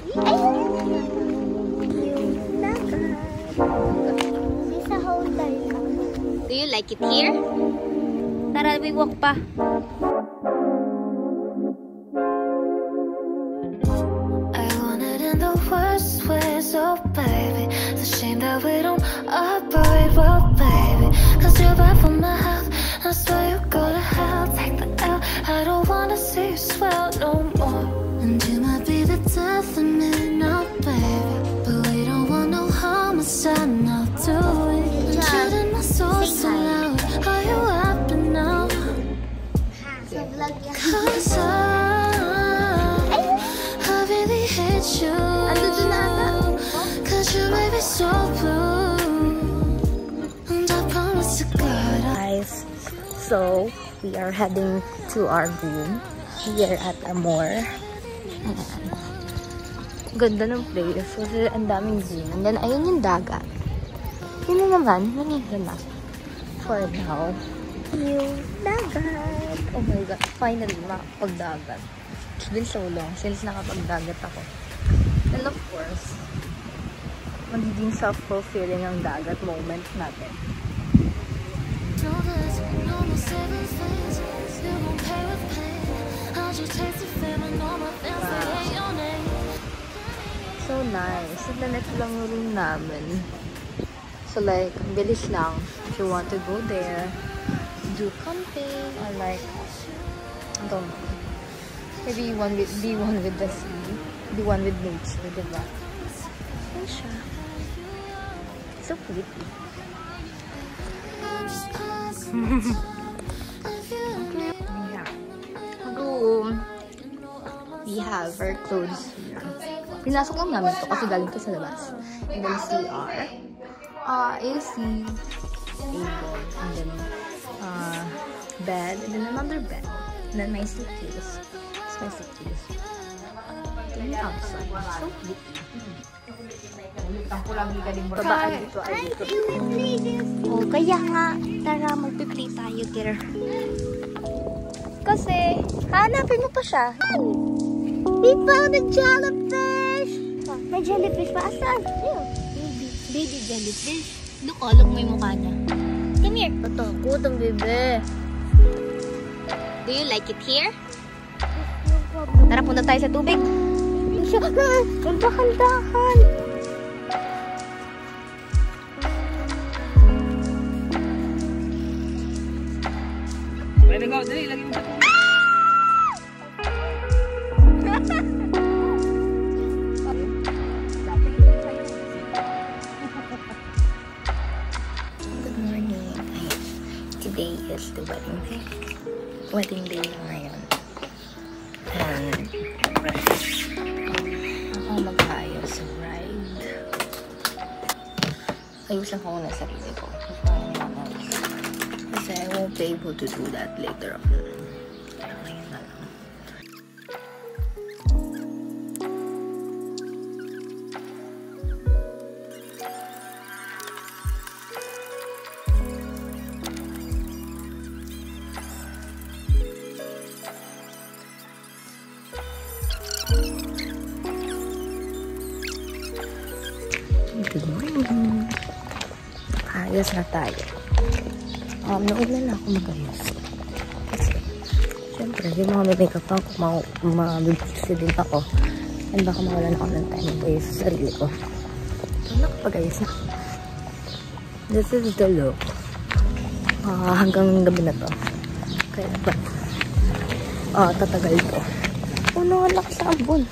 Do you like it here? Tara, we walk pa. I want it in the worst ways, oh baby. It's a shame that we don't operate well, baby. Cause you're bad for my health. I swear you go to hell, take the L. I don't wanna see you swell no more. And you might be the death of me now, baby. But we don't want no homicide now, do we? And shooting my soul so loud. Are you happy now? Cause I really hate you. Cause you made me so blue. And I promise to God. Guys, so we are heading to our room here at Amor. Ganda ng place kasi ang daming green. And then ayun yung dagat. Yun na naman, nandito na. For now, yung dagat. Oh my god, finally makapagdagat. It's been so long since nakapagdagat ako. And of course, magiging self-fulfilling ang dagat moment natin. So nice. Internet lang yung room namin. So like, bilis lang. If you want to go there, do camping or like, I don't know. Maybe be one with the sea. Be one with nature, diba? Yan siya. So pretty. Yeah. Room. We have our clothes here. Pinasok lang namin to kasi galing to sa labas. And then CR. AC. Table. And then bed. And then another bed. And then my suitcase. It's my suitcase. And then outside. So pretty. Babaan dito ay dito. Oh, kaya nga. Tara, magpipili tayo, dear. Kasi, hanapin mo pa siya. We found a jellyfish! May jellyfish pa. Asan? Baby jellyfish. Nakalog mo yung mukha niya. Come here. Patakot ang bebe. Do you like it here? Tara, punta tayo sa tubig. Ang dahan-dahan. Pwede go, dali, lagi mo sa tubig. Good morning. Today is the wedding day. Wedding day ngayon. And ako mag-ayos sa bride. Ayusan ko muna sarili ko. Kasi I won't be able to do that later on. Ngayon na lang. Good morning. Ayos na tayo. Naulan na ako mag-ayos. Kasi, syempre, yung mga may makeup ako, mabibisi din ako. And baka mawalan ako ng time to sa sarili ko. So, nakapag-ayos na. This is the look. Hanggang gabi na to. Kaya ba? Tatagal to. Oh no, ang lakas sa ambon.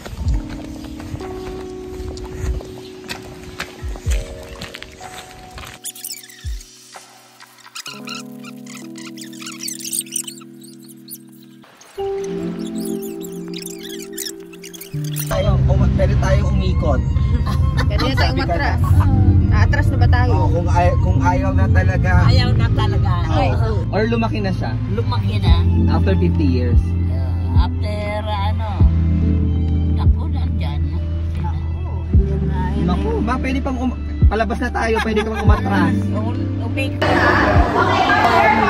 Pwede tayo umikot. Pwede tayo umatras. Atras na ba tayo? Kung ayaw na talaga. Ayaw na talaga. Or lumaki na siya. Lumaki na. After 50 years. After naku, nandyan. Naku, ma, pwede pang palabas na tayo. Pwede ka pang umatras.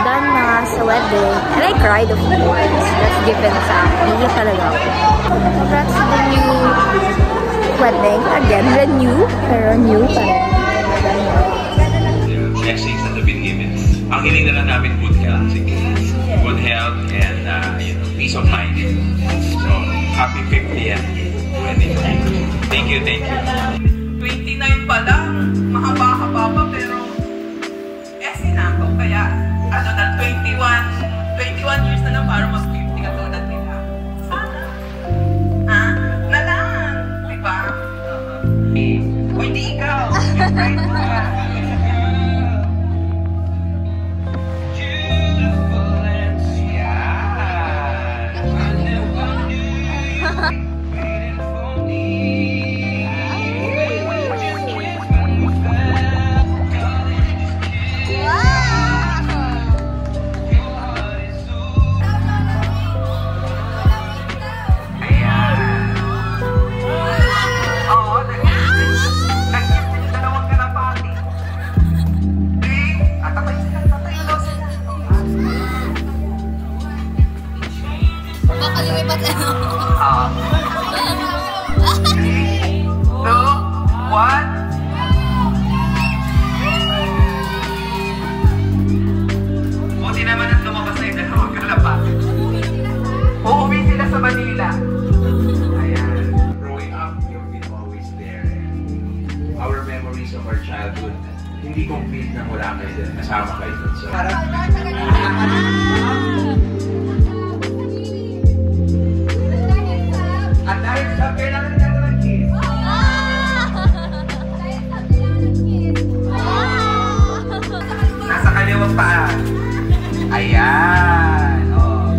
Done na sa wedding. And I cried, of course. That's given sa akin. Hindi talaga ako. Congrats to the new dumating. Again, renew. Pero new pa rin. Blessings that have been given. Ang hiling na lang namin good health. Good health and peace of mind. So, happy 50th wedding. Thank you, thank you. 29 pa lang, mahaba-haba pa, pero sinako. Kaya, na 21 years na lang para mag-50 katulad nila. Sana. Ha? Na lang. Diba? O hindi ikaw. Right ka. Hindi complete na wala kayo din. Kasama kayo dun. So, at dahil sa kailangan natin ng kiss. Nasa kaliwang paa. Ayan. Oh.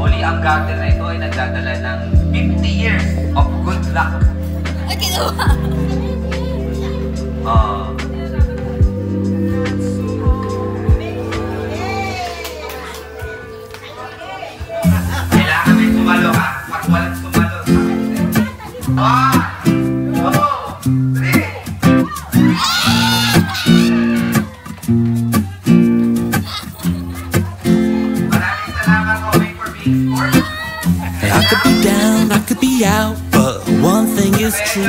Muli ang garden na ito ay nagdadala ng 50 years of good luck. Ay, kinuha! Oh. I could be down, I could be out, but one thing is true,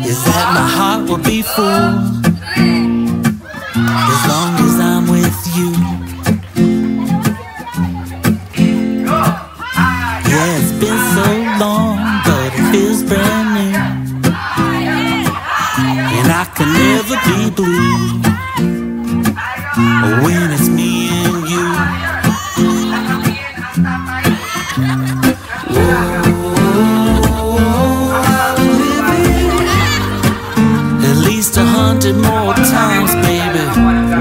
is that my heart will be full as long as I'm with you. Yeah, it's been so long, but it feels brand new, and I can never be blue when it's me and you. At least 100 more times, baby.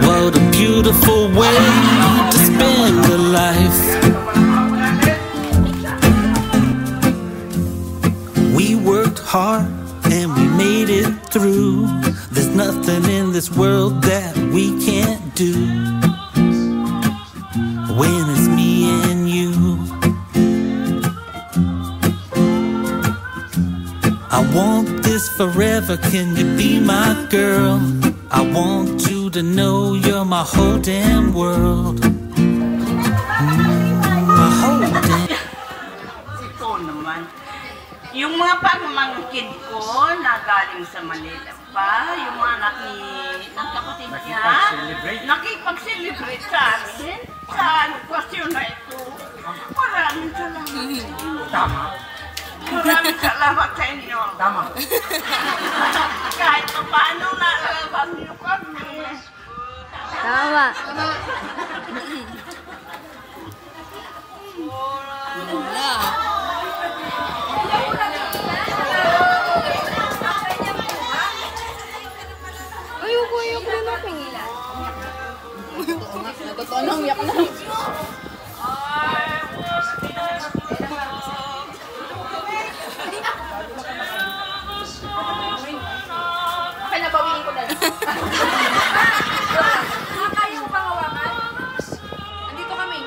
What a beautiful way to spend a life. We worked hard and we made it through. There's nothing in this world that we can't do when it's me and you. I want this forever, can you be my girl? I want you to know you're my whole damn world. My whole damn. Ito naman. Yung mga pagmamangkin ko na galing sa Manila pa, yung mga anak ng kapatid niya, nakipag-celebrate sa amin sa question na ito. Maraming salamat. Tama. Maraming salamat sa inyo. Tama. Kahit paano naalabang niyo kami. Tama. Ayoko rin ang pingila. Totoo nang yak na. Okay, nabawiin ko na lang. Kaya mo bang hawakan? Andito kami.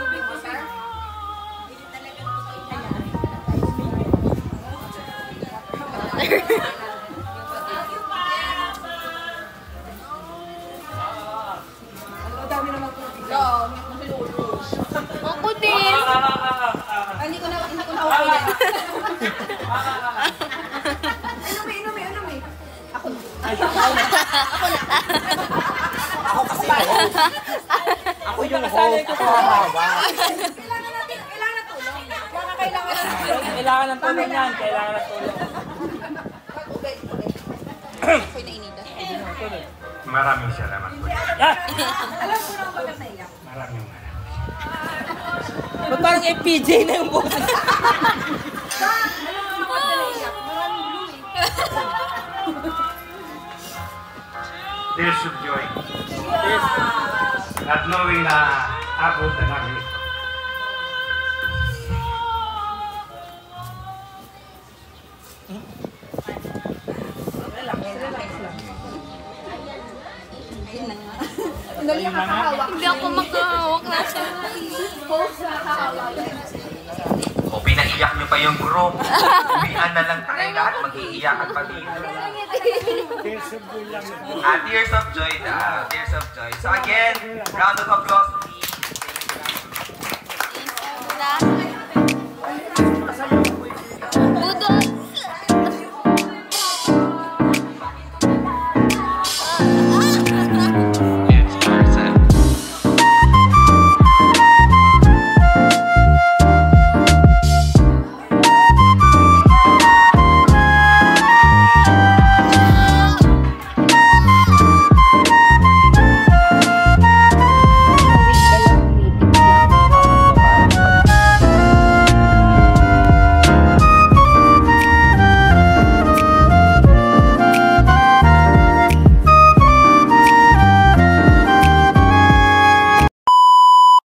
Tubig po, sir. Ako din. Hindi ko na Inumi. Ako na. Ako kasi ako yung host. Ako hahawa. Kailangan ng tulong. Kailangan ng tulong yan. Kailangan ng tulong. Ako'y nainida. Maraming salamat po. Alam ko na bakit naiyak. Maraming. Ba't parang FPJ na yung buhay? Tears of joy. Not knowing na abot na namin ito. Hindi ako makahawak na siya. O pinaiyak nyo pa yung group. Uwian na lang tayo lahat. Mag-iiyakan pa dito. Tears of joy. Tears of joy. So again, round of applause